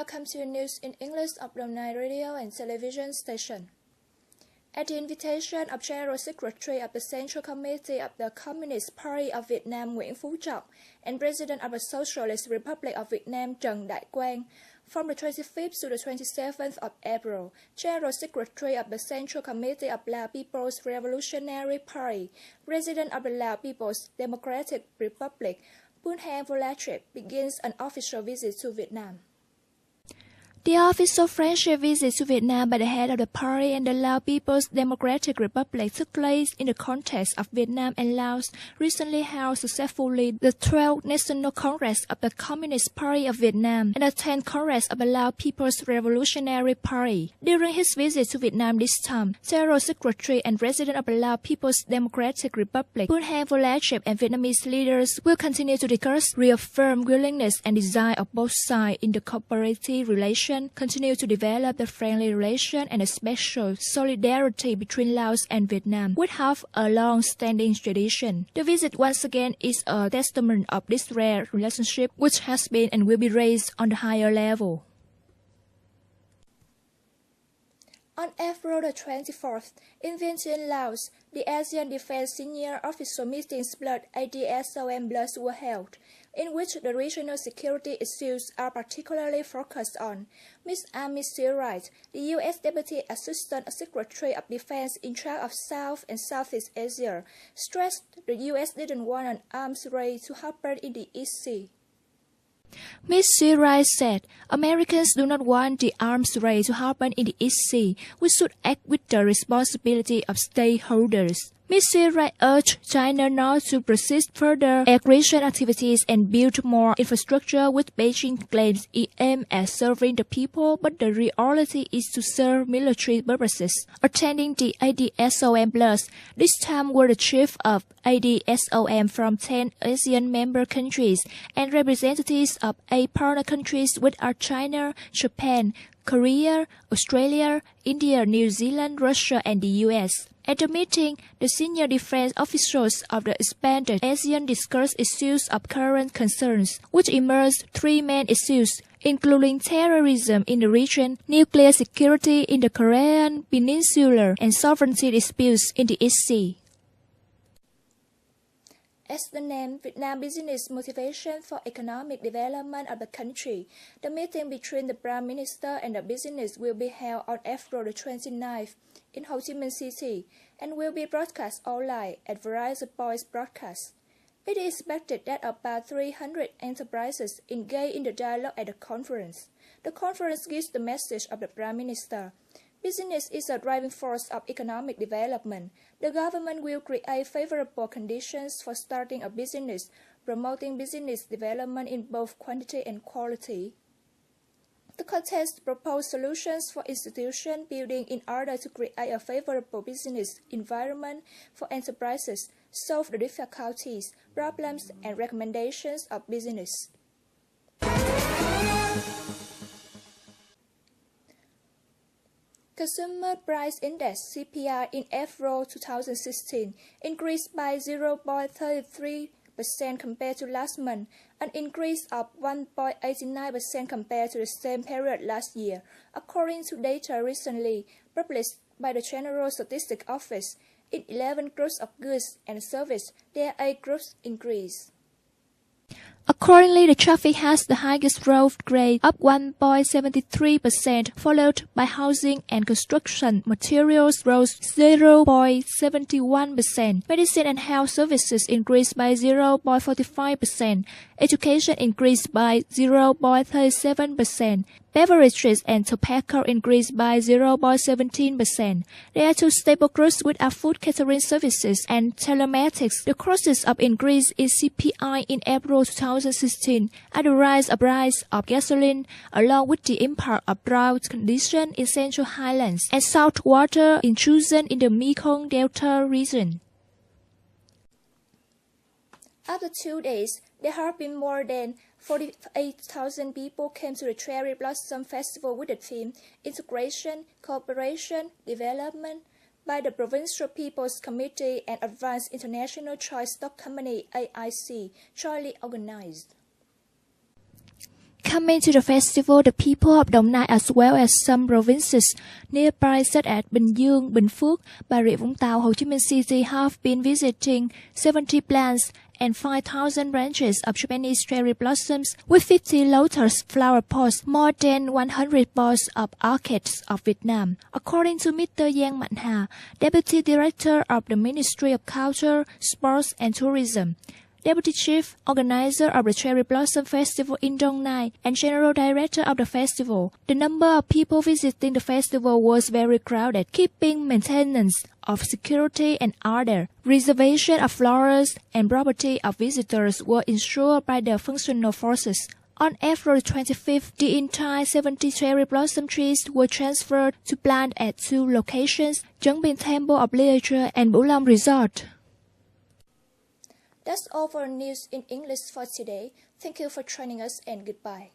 welcome to news in English of Brunei radio and television station. At the invitation of General Secretary of the Central Committee of the Communist Party of Vietnam Nguyễn Phú Trọng and President of the Socialist Republic of Vietnam Trần Đại Quang, from the 25th to the 27th of April, General Secretary of the Central Committee of Lao People's Revolutionary Party, President of the Lao People's Democratic Republic, Bun Hang Volachit begins an official visit to Vietnam. The official friendship visit to Vietnam by the head of the party and the Lao People's Democratic Republic took place in the context of Vietnam and Laos recently held successfully the 12th National Congress of the Communist Party of Vietnam and the 10th Congress of the Lao People's Revolutionary Party. During his visit to Vietnam this time, General Secretary and President of the Lao People's Democratic Republic, Bun Hang Volachit, and Vietnamese leaders will continue to discuss, reaffirm willingness and desire of both sides in the cooperative relations, continue to develop the friendly relation and a special solidarity between Laos and Vietnam, which have a long-standing tradition. The visit once again is a testament of this rare relationship, which has been and will be raised on the higher level. On April the 24th, in Vientiane, Laos, the ASEAN Defense Senior Official Meetings ADSOM Plus were held, in which the regional security issues are particularly focused on. Ms. Amy Seawright, the U.S. Deputy Assistant Secretary of Defense in charge of South and Southeast Asia, stressed the U.S. didn't want an arms race to happen in the East Sea. Ms. Seawright said, Americans do not want the arms race to happen in the East Sea. We should act with the responsibility of stakeholders. Ms. Seawright urged China not to persist further aggression activities and build more infrastructure, which Beijing claims it aims at serving the people, but the reality is to serve military purposes. Attending the ADSOM Plus, this time were the chief of ADSOM from 10 ASEAN member countries and representatives of 8 partner countries, which are China, Japan, Korea, Australia, India, New Zealand, Russia, and the US. At the meeting, the senior defense officials of the expanded ASEAN discussed issues of current concerns, which emerged 3 main issues, including terrorism in the region, nuclear security in the Korean Peninsula, and sovereignty disputes in the East Sea. As the name Vietnam Business Motivation for Economic Development of the country, the meeting between the Prime Minister and the business will be held on April the 29th in Ho Chi Minh City and will be broadcast online at Verizon Voice Broadcast. It is expected that about 300 enterprises engage in the dialogue at the conference. The conference gives the message of the Prime Minister. Business is a driving force of economic development. The government will create favorable conditions for starting a business, promoting business development in both quantity and quality. The contest proposed solutions for institution building in order to create a favorable business environment for enterprises, solve the difficulties, problems, and recommendations of business. Consumer Price Index (CPI) in April 2016 increased by 0.33% compared to last month, an increase of 1.89% compared to the same period last year, according to data recently published by the General Statistics Office. In 11 groups of goods and services, there are 8 groups increase. Accordingly, the traffic has the highest growth rate, up 1.73%, followed by housing and construction materials rose 0.71%. Medicine and health services increased by 0.45%. Education increased by 0.37%. Beverages and tobacco increased by 0.17%. There are 2 stable groups which are food catering services and telematics. The causes of increase in CPI in April 2016 are the rise of price of gasoline, along with the impact of drought conditions in Central Highlands and saltwater intrusion in the Mekong Delta region. After 2 days, there have been more than 48,000 people came to the Cherry Blossom Festival with the theme Integration, Cooperation, Development by the Provincial People's Committee and Advanced International Choice Stock Company AIC, jointly organized. Coming to the festival, the people of Đồng Nai as well as some provinces nearby such as Bình Dương, Bình Phước, Bà Rịa Vũng Tàu, Ho Chi Minh City have been visiting 70 plants and 5,000 branches of Japanese cherry blossoms with 50 lotus flower pots, more than 100 pots of orchids of Vietnam. According to Mr. Giang Mạnh Hà, Deputy Director of the Ministry of Culture, Sports and Tourism, Deputy Chief Organizer of the Cherry Blossom Festival in Dong Nai, and General Director of the festival, the number of people visiting the festival was very crowded, keeping maintenance of security and order. Reservation of flowers and property of visitors were ensured by the functional forces. On April 25th, the entire 70 cherry blossom trees were transferred to plant at two locations, Trấn Bình Temple of Literature and Bửu Long Resort. That's all for news in English for today. Thank you for joining us and goodbye.